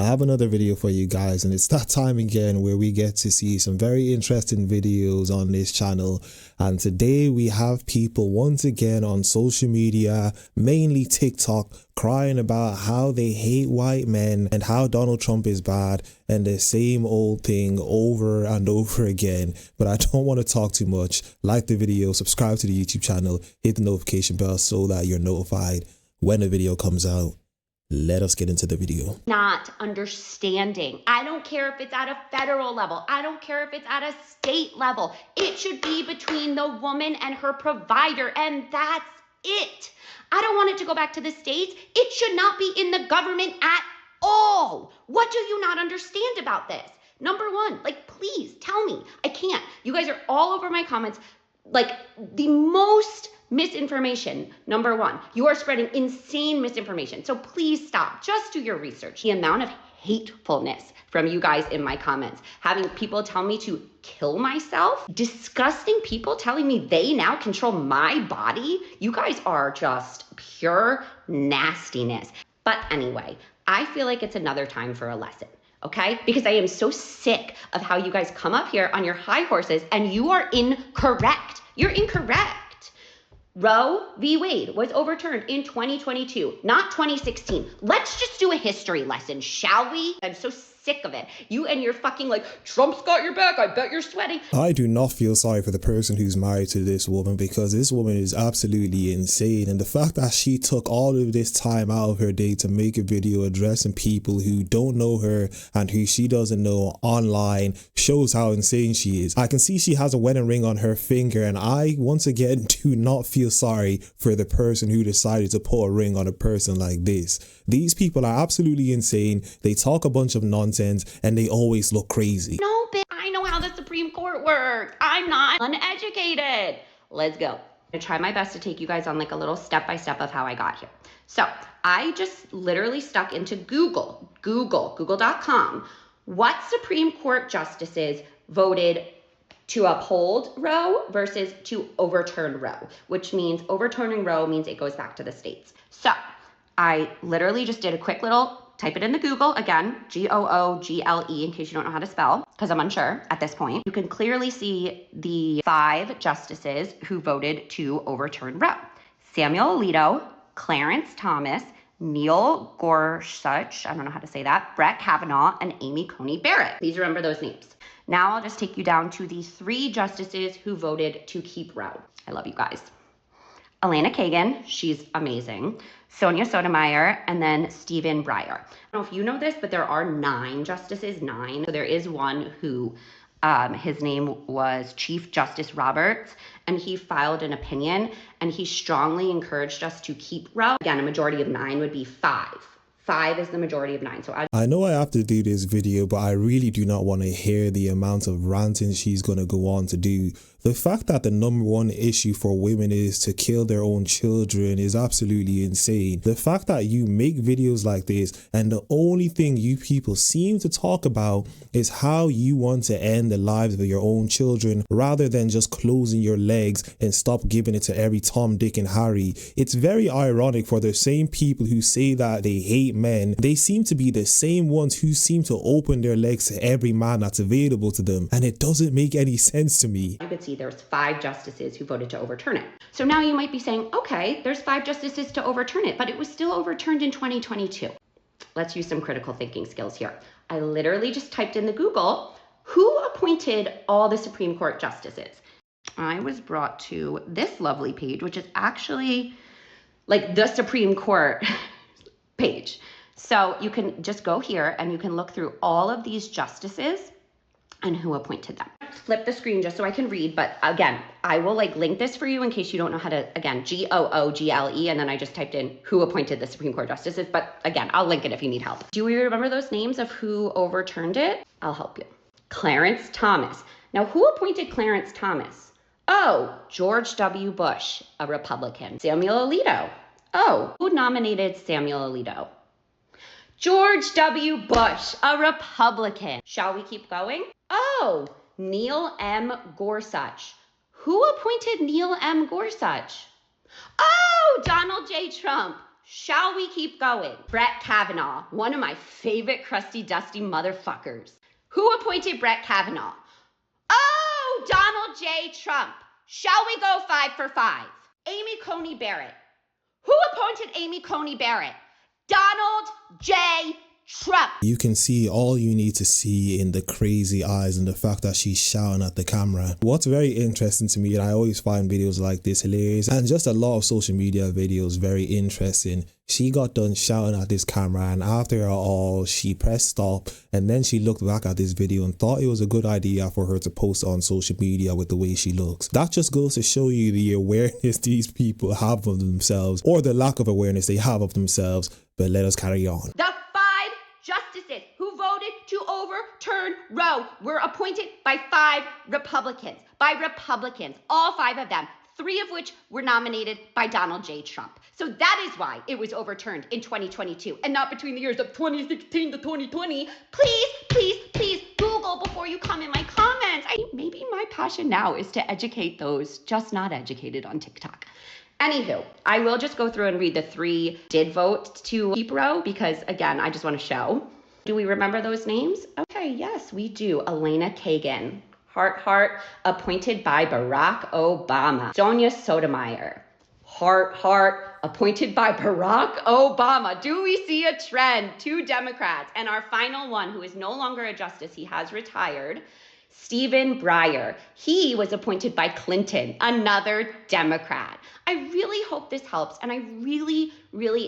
I have another video for you guys, and it's that time again where we get to see some very interesting videos on this channel. And today we have people once again on social media, mainly TikTok, crying about how they hate white men and how Donald Trump is bad, and the same old thing over and over again. But I don't want to talk too much. Like the video, subscribe to the YouTube channel, hit the notification bell so that you're notified when a video comes out. Let us get into the video. Not understanding. I don't care if it's at a federal level. I don't care if it's at a state level. It should be between the woman and her provider, and that's it. I don't want it to go back to the states. It should not be in the government at all. What do you not understand about this? Number one, like, please tell me. I can't. You guys are all over my comments. Like, the most misinformation. Number one, you are spreading insane misinformation. So please stop. Just do your research. The amount of hatefulness from you guys in my comments, having people tell me to kill myself, disgusting people telling me they now control my body. You guys are just pure nastiness. But anyway, I feel like it's another time for a lesson. Okay? Because I am so sick of how you guys come up here on your high horses and you are incorrect. You're incorrect. Roe v. Wade was overturned in 2022, not 2016. Let's just do a history lesson, shall we? I'm so sick of it. You and your fucking like, Trump's got your back, I bet you're sweating. I do not feel sorry for the person who's married to this woman, because this woman is absolutely insane. And the fact that she took all of this time out of her day to make a video addressing people who don't know her and who she doesn't know online shows how insane she is. I can see she has a wedding ring on her finger, and I once again do not feel sorry for the person who decided to put a ring on a person like this. These people are absolutely insane. They talk a bunch of nonsense and they always look crazy. No, bitch, I know how the Supreme Court works. I'm not uneducated. Let's go. I'm gonna try my best to take you guys on like a little step-by-step of how I got here. So I just literally stuck into Google.com, what Supreme Court justices voted to uphold Roe versus to overturn Roe, which means overturning Roe means it goes back to the states. So I literally just did a quick little, type it into Google, again, Google, in case you don't know how to spell, because I'm unsure at this point. You can clearly see the 5 justices who voted to overturn Roe: Samuel Alito, Clarence Thomas, Neil Gorsuch, I don't know how to say that, Brett Kavanaugh, and Amy Coney Barrett. Please remember those names. Now I'll just take you down to the 3 justices who voted to keep Roe. I love you guys. Elena Kagan, she's amazing. Sonia Sotomayor, and then Stephen Breyer. I don't know if you know this, but there are 9 justices, 9. So there is one who, his name was Chief Justice Roberts, and he filed an opinion, and he strongly encouraged us to keep Roe. Again, a majority of 9 would be 5. 5 is the majority of 9. So I know I have to do this video, but I really do not want to hear the amount of ranting she's going to go on to do. The fact that the #1 issue for women is to kill their own children is absolutely insane. The fact that you make videos like this and the only thing you people seem to talk about is how you want to end the lives of your own children rather than just closing your legs and stop giving it to every Tom, Dick and Harry. It's very ironic for the same people who say that they hate men. They seem to be the same ones who seem to open their legs to every man that's available to them. And it doesn't make any sense to me. You could see there's 5 justices who voted to overturn it. So now you might be saying, okay, there's 5 justices to overturn it, but it was still overturned in 2022. Let's use some critical thinking skills here. I literally just typed in the Google, who appointed all the Supreme Court justices? I was brought to this lovely page, which is actually like the Supreme Court page. So you can just go here and you can look through all of these justices and who appointed them. Flip the screen just so I can read, but again, I will like link this for you in case you don't know how to, again, Google, and then I just typed in who appointed the Supreme Court justices, but again, I'll link it if you need help. Do you remember those names of who overturned it? I'll help you. Clarence Thomas. Now, who appointed Clarence Thomas? Oh, George W. Bush, a Republican. Samuel Alito. Oh, who nominated Samuel Alito? George W. Bush, a Republican. Shall we keep going? Oh, Neil M. Gorsuch. Who appointed Neil M. Gorsuch? Oh, Donald J. Trump. Shall we keep going? Brett Kavanaugh, one of my favorite crusty dusty motherfuckers. Who appointed Brett Kavanaugh? Oh, Donald J. Trump. Shall we go 5 for 5? Amy Coney Barrett. Who appointed Amy Coney Barrett? Donald J. Trump. You can see all you need to see in the crazy eyes and the fact that she's shouting at the camera. What's very interesting to me, and I always find videos like this hilarious, and just a lot of social media videos very interesting. She got done shouting at this camera, and after all, she pressed stop, and then she looked back at this video and thought it was a good idea for her to post on social media with the way she looks. That just goes to show you the awareness these people have of themselves, or the lack of awareness they have of themselves. But let us carry on. The 5 justices who voted to overturn Roe were appointed by 5 Republicans. All 5 of them. 3 of which were nominated by Donald J. Trump. So that is why it was overturned in 2022 and not between the years of 2016 to 2020. Please Google before you come in my comments. Maybe my passion now is to educate those just not educated on TikTok. Anywho, I will just go through and read the 3 did vote to keep Roe because, again, I just want to show. Do we remember those names? Okay, yes, we do. Elena Kagan. Heart, appointed by Barack Obama. Sonia Sotomayor. Heart, appointed by Barack Obama. Do we see a trend? 2 Democrats. And our final one, who is no longer a justice, he has retired, Stephen Breyer. He was appointed by Clinton, another Democrat. I really hope this helps, and I really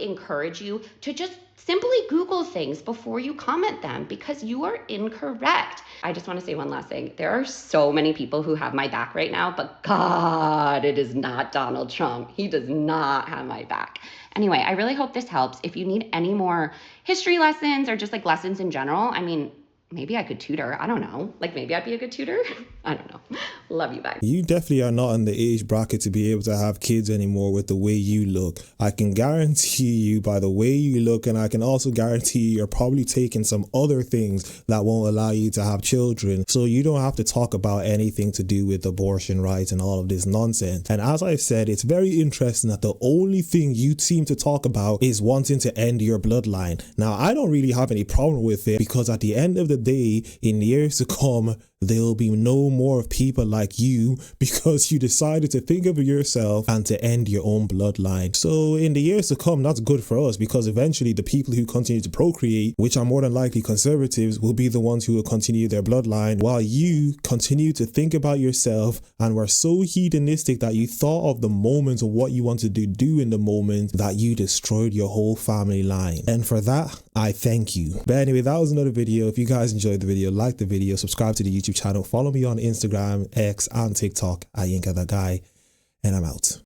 encourage you to just simply Google things before you comment them because you are incorrect. I just want to say one last thing. There are so many people who have my back right now, but God, it is not Donald Trump. He does not have my back. Anyway, I really hope this helps. If you need any more history lessons or just like lessons in general, I mean, maybe I could tutor. I don't know. Like maybe I'd be a good tutor. I don't know. Love you, bye. You definitely are not in the age bracket to be able to have kids anymore with the way you look. I can guarantee you by the way you look, and I can also guarantee you're probably taking some other things that won't allow you to have children. So you don't have to talk about anything to do with abortion rights and all of this nonsense. And as I said, it's very interesting that the only thing you seem to talk about is wanting to end your bloodline. Now, I don't really have any problem with it because at the end of the day, in years to come, there'll be no more people like you because you decided to think of yourself and to end your own bloodline. So in the years to come, that's good for us because eventually the people who continue to procreate, which are more than likely conservatives, will be the ones who will continue their bloodline while you continue to think about yourself and were so hedonistic that you thought of the moment of what you wanted to do in the moment that you destroyed your whole family line. And for that, I thank you. But anyway, that was another video. If you guys enjoyed the video, like the video, subscribe to the YouTube channel, follow me on Instagram, X, and TikTok at yinkathatguy, and I'm out.